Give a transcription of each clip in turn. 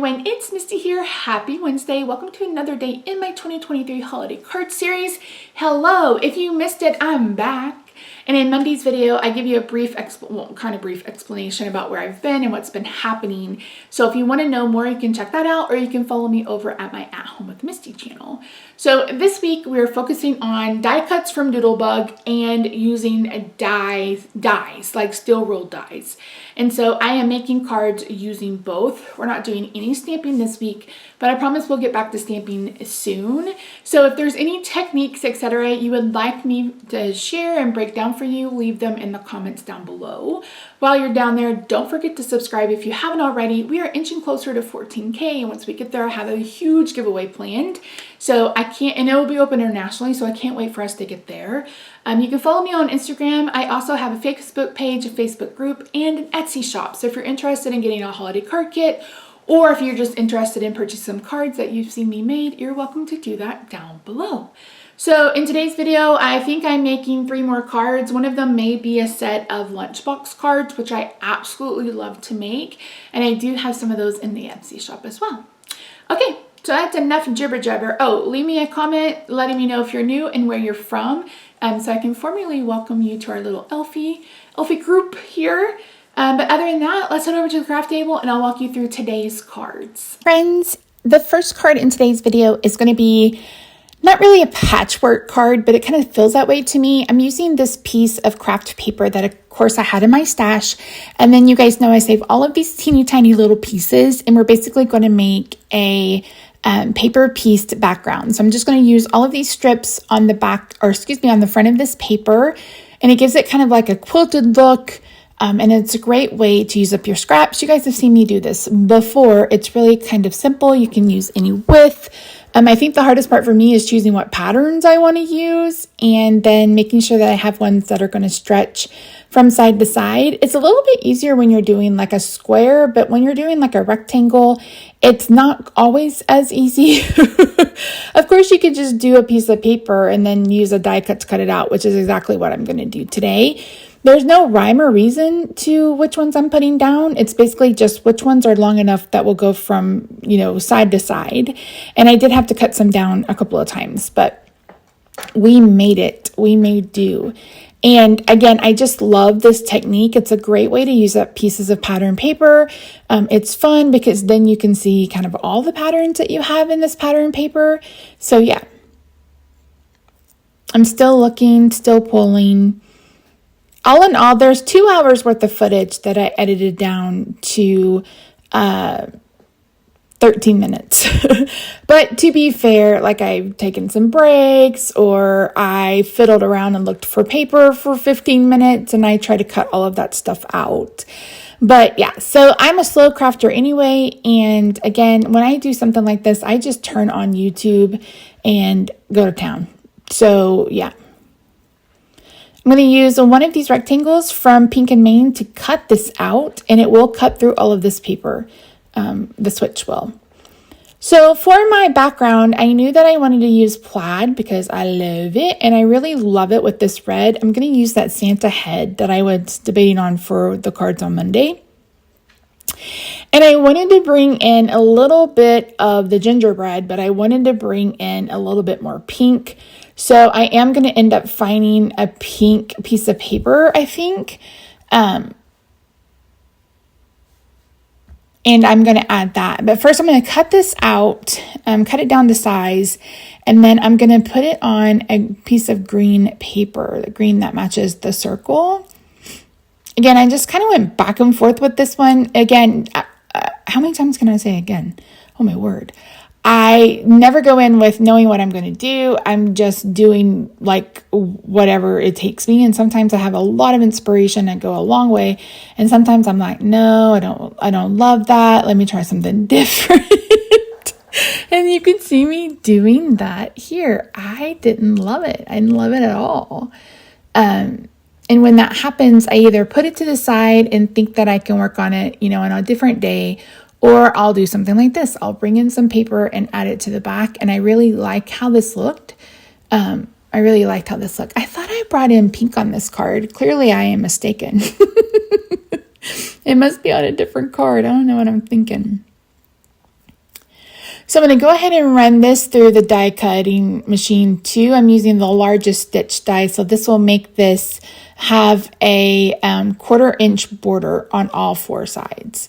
everyone, it's Misty here. Happy Wednesday. Welcome to another day in my 2023 holiday card series. Hello, if you missed it, I'm back. And in Monday's video, I give you a brief explanation about where I've been and what's been happening. So if you want to know more, you can check that out, or you can follow me over at my At Home with Misty channel. So this week we're focusing on die cuts from Doodlebug and using dies like steel rolled dies. And so I am making cards using both. We're not doing any stamping this week, but I promise we'll get back to stamping soon. So if there's any techniques, etc., you would like me to share and break down for you, leave them in the comments down below. While you're down there, don't forget to subscribe if you haven't already. We are inching closer to 14K, and once we get there, I have a huge giveaway planned. So and it will be open internationally, so I can't wait for us to get there. You can follow me on Instagram. I also have a Facebook page, a Facebook group, and an Etsy shop. So if you're interested in getting a holiday card kit, or if you're just interested in purchasing some cards that you've seen me made, you're welcome to do that down below. So in today's video, I think I'm making 3 more cards. One of them may be a set of lunchbox cards, which I absolutely love to make. And I do have some of those in the Etsy shop as well. Okay, so that's enough jibber jabber. Oh, leave me a comment letting me know if you're new and where you're from. So I can formally welcome you to our little elfie group here. But other than that, let's head over to the craft table and I'll walk you through today's cards. Friends, the first card in today's video is going to be not really a patchwork card, but it kind of feels that way to me. I'm using this piece of craft paper that, of course, I had in my stash. And then you guys know I save all of these teeny tiny little pieces, and we're basically going to make a paper pieced background. So I'm just going to use all of these strips on the back, or excuse me, on the front of this paper. And it gives it kind of like a quilted look. And it's a great way to use up your scraps. You guys have seen me do this before. It's really kind of simple. You can use any width. I think the hardest part for me is choosing what patterns I want to use and then making sure that I have ones that are going to stretch from side to side. It's a little bit easier when you're doing like a square, but when you're doing like a rectangle, it's not always as easy. Of course, you could just do a piece of paper and then use a die cut to cut it out, which is exactly what I'm going to do today. There's no rhyme or reason to which ones I'm putting down. It's basically just which ones are long enough that will go from, side to side. And I did have to cut some down a couple of times, but we made it. We made do. And again, I just love this technique. It's a great way to use up pieces of pattern paper. It's fun because then you can see kind of all the patterns that you have in this pattern paper. So yeah, I'm still looking, still pulling. All in all, there's 2 hours worth of footage that I edited down to 13 minutes. But to be fair, like I've taken some breaks, or I fiddled around and looked for paper for 15 minutes and I try to cut all of that stuff out. But yeah, so I'm a slow crafter anyway. And again, when I do something like this, I just turn on YouTube and go to town. So yeah. I'm going to use one of these rectangles from Pink and Main to cut this out, and it will cut through all of this paper, the switch will. So for my background, I knew that I wanted to use plaid because I love it, and I really love it with this red. I'm going to use that Santa head that I was debating on for the cards on Monday. And I wanted to bring in a little bit of the gingerbread, but I wanted to bring in a little bit more pink. So I am going to end up finding a pink piece of paper, I think. And I'm going to add that. But first I'm going to cut this out, cut it down to size, and then I'm going to put it on a piece of green paper, the green that matches the circle. Again, I just kind of went back and forth with this one. Again, how many times can I say again? Oh my word. I never go in with knowing what I'm going to do. I'm just doing like whatever it takes me. And sometimes I have a lot of inspiration and go a long way. And sometimes I'm like, no, I don't love that. Let me try something different. And you can see me doing that here. I didn't love it. I didn't love it at all. And when that happens, I either put it to the side and think that I can work on it, on a different day, or I'll do something like this. I'll bring in some paper and add it to the back. And I really like how this looked. I really liked how this looked. I thought I brought in pink on this card. Clearly I am mistaken. It must be on a different card. I don't know what I'm thinking. So I'm going to go ahead and run this through the die cutting machine too. I'm using the largest stitch die, so this will make this have a 1/4 inch border on all 4 sides.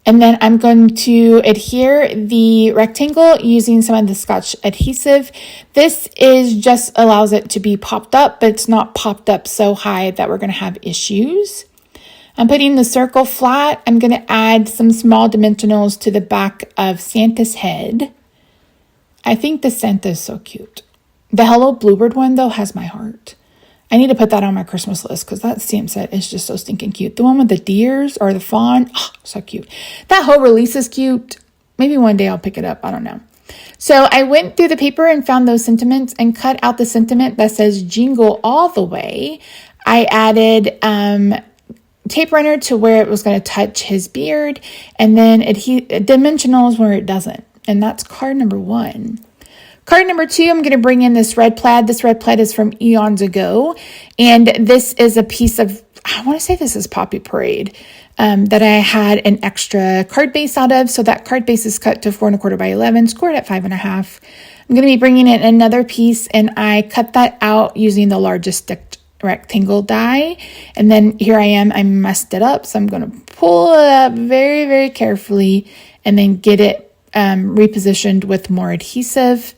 And then I'm going to adhere the rectangle using some of the Scotch adhesive. This is just allows it to be popped up, but it's not popped up so high that we're going to have issues. I'm putting the circle flat. I'm going to add some small dimensionals to the back of Santa's head. I think the Santa is so cute. The Hello Bluebird one, though, has my heart. I need to put that on my Christmas list because that stamp set is just so stinking cute. The one with the deers or the fawn, oh, so cute. That whole release is cute. Maybe one day I'll pick it up. I don't know. So I went through the paper and found those sentiments and cut out the sentiment that says jingle all the way. I added tape runner to where it was going to touch his beard, and then dimensionals where it doesn't. And that's card number 1. Card number 2, I'm going to bring in this red plaid. This red plaid is from eons ago. And this is a piece of, I want to say this is Poppy Parade, that I had an extra card base out of. So that card base is cut to 4 1/4 by 11, scored at 5 1/2. I'm going to be bringing in another piece, and I cut that out using the largest rectangle die. And then here I am, I messed it up. So I'm going to pull it up very, very carefully and then get it repositioned with more adhesive.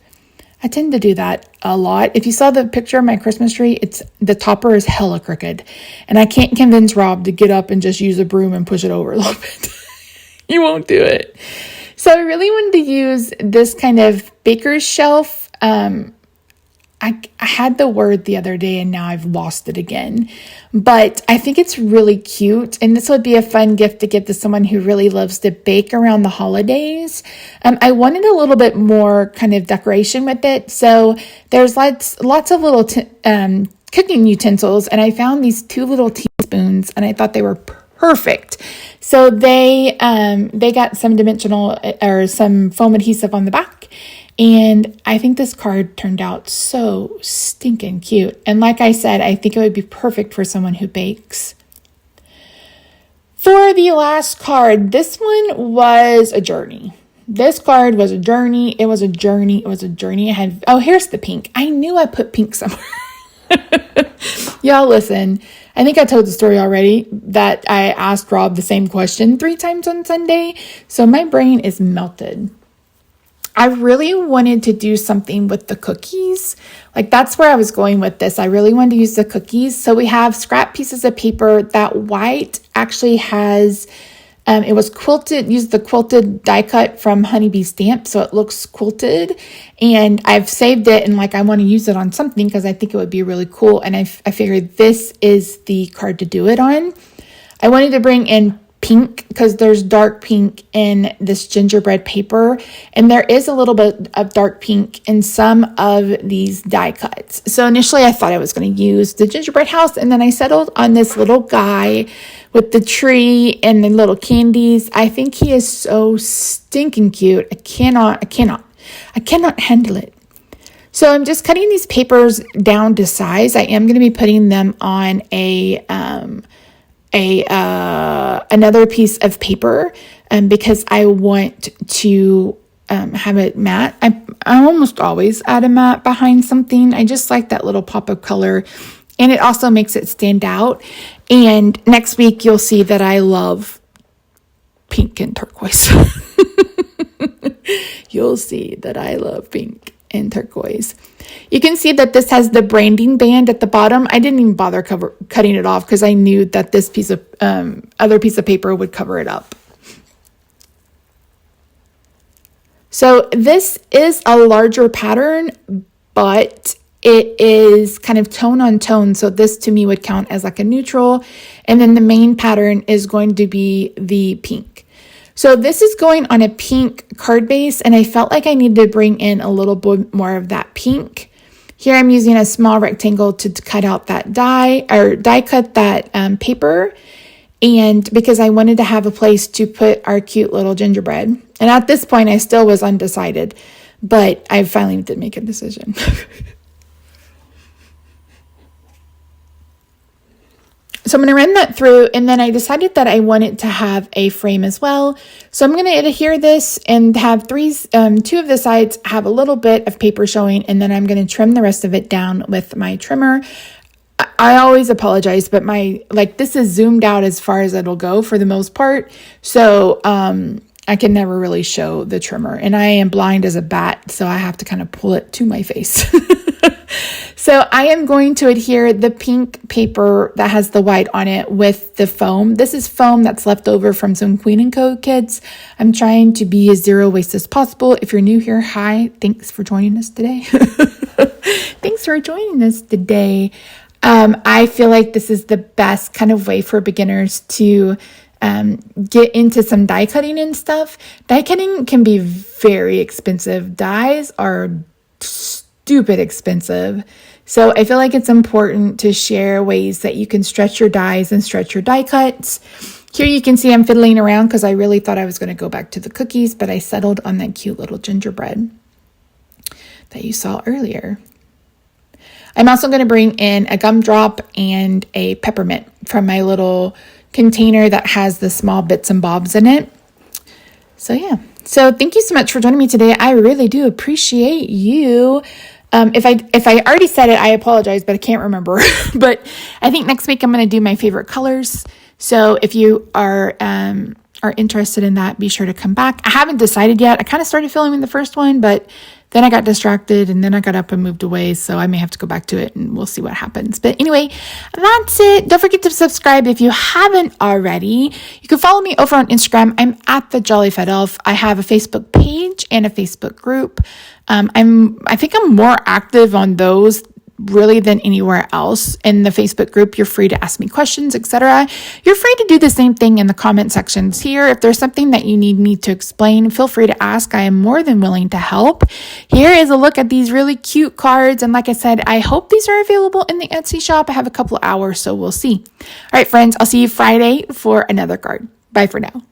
I tend to do that a lot. If you saw the picture of my Christmas tree, the topper is hella crooked. And I can't convince Rob to get up and just use a broom and push it over a little bit. He won't do it. So I really wanted to use this kind of baker's shelf. I had the word the other day and now I've lost it again. But I think it's really cute. And this would be a fun gift to give to someone who really loves to bake around the holidays. I wanted a little bit more kind of decoration with it. So there's lots of little cooking utensils. And I found these 2 little teaspoons and I thought they were perfect. So they got some dimensional or some foam adhesive on the back. And I think this card turned out so stinking cute. And like I said, I think it would be perfect for someone who bakes. For the last card, this one was a journey. This card was a journey. It was a journey. It was a journey. Here's the pink. I knew I put pink somewhere. Y'all listen. I think I told the story already that I asked Rob the same question 3 times on Sunday. So my brain is melted. I really wanted to do something with the cookies. Like that's where I was going with this. I really wanted to use the cookies. So we have scrap pieces of paper. That white actually has, it was quilted, used the quilted die cut from Honeybee Stamp. So it looks quilted and I've saved it and I want to use it on something because I think it would be really cool. And I figured this is the card to do it on. I wanted to bring in pink because there's dark pink in this gingerbread paper and there is a little bit of dark pink in some of these die cuts. So initially I thought I was going to use the gingerbread house and then I settled on this little guy with the tree and the little candies. I think he is so stinking cute. I cannot handle it. So I'm just cutting these papers down to size. I am going to be putting them on another piece of paper because I want to have it matte. I almost always add a matte behind something. I just like that little pop of color and it also makes it stand out. And next week you'll see that I love pink and turquoise. You'll see that I love pink and turquoise. You can see that this has the branding band at the bottom. I didn't even bother cutting it off because I knew that this piece of other piece of paper would cover it up. So this is a larger pattern, but it is kind of tone on tone. So this to me would count as like a neutral. And then the main pattern is going to be the pink. So this is going on a pink card base and I felt like I needed to bring in a little bit more of that pink. Here I'm using a small rectangle to cut out that die cut that paper. And because I wanted to have a place to put our cute little gingerbread. And at this point I still was undecided, but I finally did make a decision. So I'm going to run that through, and then I decided that I wanted to have a frame as well. So I'm going to adhere this and have two of the sides have a little bit of paper showing, and then I'm going to trim the rest of it down with my trimmer. I always apologize, but this is zoomed out as far as it'll go for the most part. So I can never really show the trimmer, and I am blind as a bat, so I have to kind of pull it to my face. So I am going to adhere the pink paper that has the white on it with the foam. This is foam that's left over from some Queen & Co. kits. I'm trying to be as zero waste as possible. If you're new here, hi, thanks for joining us today. Thanks for joining us today. I feel like this is the best kind of way for beginners to get into some die cutting and stuff. Die cutting can be very expensive. Dies are stupid expensive. So I feel like it's important to share ways that you can stretch your dies and stretch your die cuts. Here you can see I'm fiddling around because I really thought I was going to go back to the cookies, but I settled on that cute little gingerbread that you saw earlier. I'm also going to bring in a gumdrop and a peppermint from my little container that has the small bits and bobs in it. So yeah. So thank you so much for joining me today. I really do appreciate you. If I already said it, I apologize, but I can't remember. But I think next week I'm going to do my favorite colors. So if you are interested in that, be sure to come back. I haven't decided yet. I kind of started filming the first one, but then I got distracted and then I got up and moved away. So I may have to go back to it and we'll see what happens. But anyway, that's it. Don't forget to subscribe if you haven't already. You can follow me over on Instagram. I'm at TheJollyFatElf. I have a Facebook page and a Facebook group. I think I'm more active on those really than anywhere else. In the Facebook group, you're free to ask me questions, etc. You're free to do the same thing in the comment sections here. If there's something that you need me to explain, feel free to ask. I am more than willing to help. Here is a look at these really cute cards. And like I said, I hope these are available in the Etsy shop. I have a couple of hours, so we'll see. All right, friends, I'll see you Friday for another card. Bye for now.